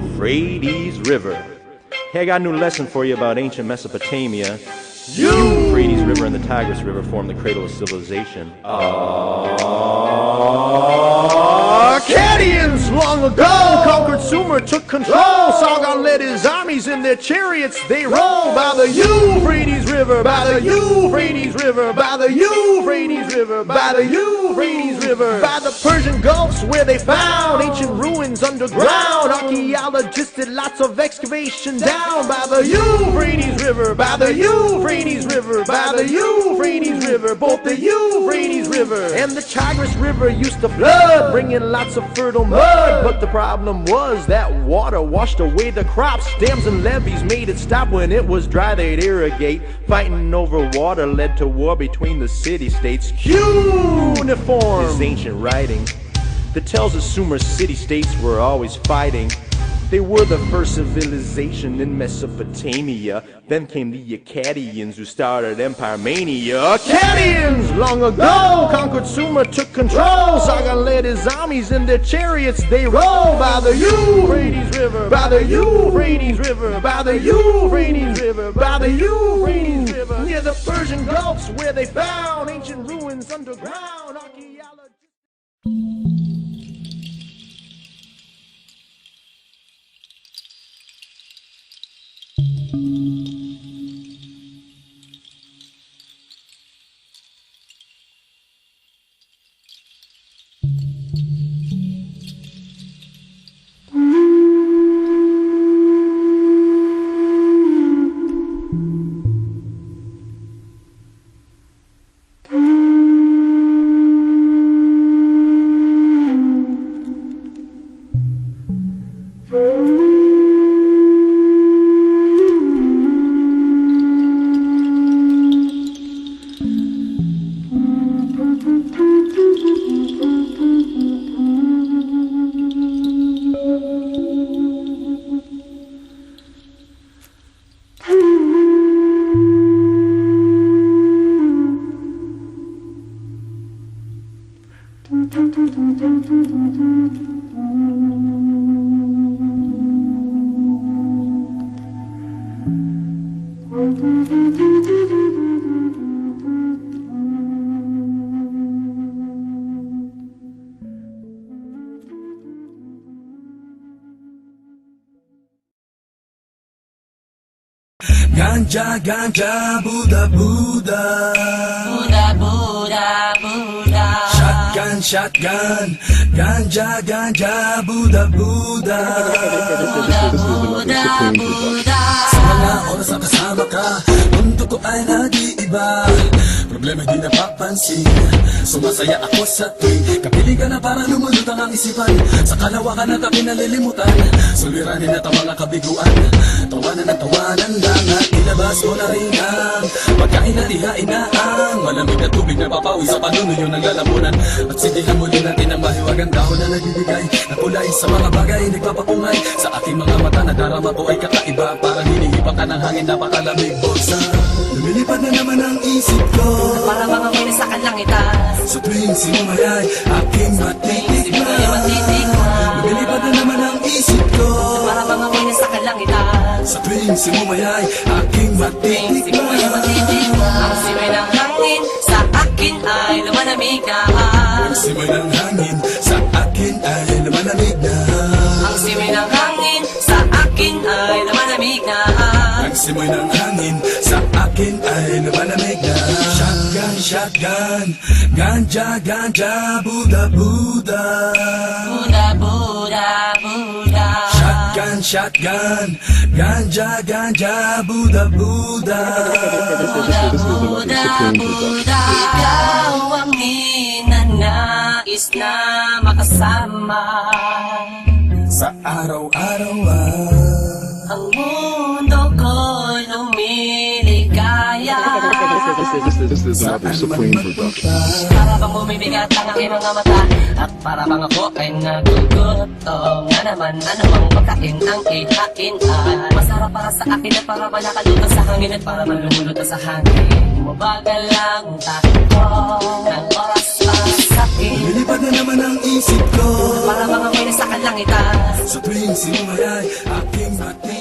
Euphrates River. Hey, I got a new lesson for you about ancient Mesopotamia. Euphrates River and the Tigris River formed the cradle of civilization. Akkadians long ago conquered Sumer, took control. Sargon led his armies in their chariots. They rolled by the Euphrates River, by the Euphrates River, by the Euphrates River, by the Euphrates River, by the Persian Gulfs where they found ancient ruins underground. Archaeologists did lots of excavation down by the Euphrates River, by the Euphrates River, by the Euphrates River, both the Euphrates River and the Tigris River used to flood, bringing lots of fertile mud. But the problem was that water washed away the crops. Dams and levees made it stop. When it was dry they'd irrigate. Fighting over water led to war between the city-states. Cuneiform is ancient writing that tells us Sumer city-states were always fighting. They were the first civilization in Mesopotamia. Then came the Akkadians who started empire mania. Akkadians long ago conquered Sumer, took control. Sargon led his armies in their chariots. They rolled by the Euphrates River, by the Euphrates River, by the Euphrates River, by the Euphrates River, near the Persian Gulfs where they found ancient ruins underground. Archaeologists. Ganja, ganja, Buddha, Buddha, Buddha, Buddha, Buddha. Shotgun, shotgun, ganja, ganja, Buddha, Buddha, Buddha, Buddha. Sa mga oras na kasama ka, mundo ko ay nag-iiba. Problema di napapansin, sumasaya ako sa tuwing kapiling ka na parang lumulutang ang isipan. Sa kalawakan at aking nalilimutan, suliranin at ang mga kabiguan. Tawanan at tawanan lang at ilabas ko na rin ang pagkain at ihain na ang malamig na tubig na papawi sa panunuyo ng lalamunan. At sindihan muli natin ang mahiwagang dahon na nagbibigay na kulay sa mga bagay nagpapapungay. Sa aking mga mata na darama ko ay kakaiba, parang hinihipak ka ng hangin, napakalamig buksa. Lumilipad na naman ang isip ko, Para mga winis sa kalangitan. sa tuwing sinumayay aking matitikman. Lumilipad na naman ang isip ko, Para mga winis sa kalangitan. sa tuwing sinumayay aking matitikman. Ang simoy ng hangin sa akin ay lumalamig na. Ang simoy ng hangin sa akin ay lumalamig na. Ang simoy ng hangin sa akin ay lumalamig na. Ang simoy ng hangin sa akin ay lumalamig na. Shotgun, shotgun, ganja, ganja, Buddha, Buddha, Buddha, Buddha, Buddha. Shotgun, shotgun, ganja, ganja, Buddha, Buddha, Buddha, Buddha. Ikaw ang ninanais na makasama. sa araw-araw Ang mundo ko'y lumiligaya. This is another Supreme production. Para bang bumibigat ang aking mga mata, at para bang ako ay nagugutom. Nga naman, anumang pagkain ang ihain ay masarap para sa akin at para malakaluto sa hangin at para malumuluto sa hangin. Mabagal lang takbo ng oras para sa akin. Lumilipad na naman ang isip ko. Para mga may nasa kalangitan. Sa tuwing sinuway ay aking bati.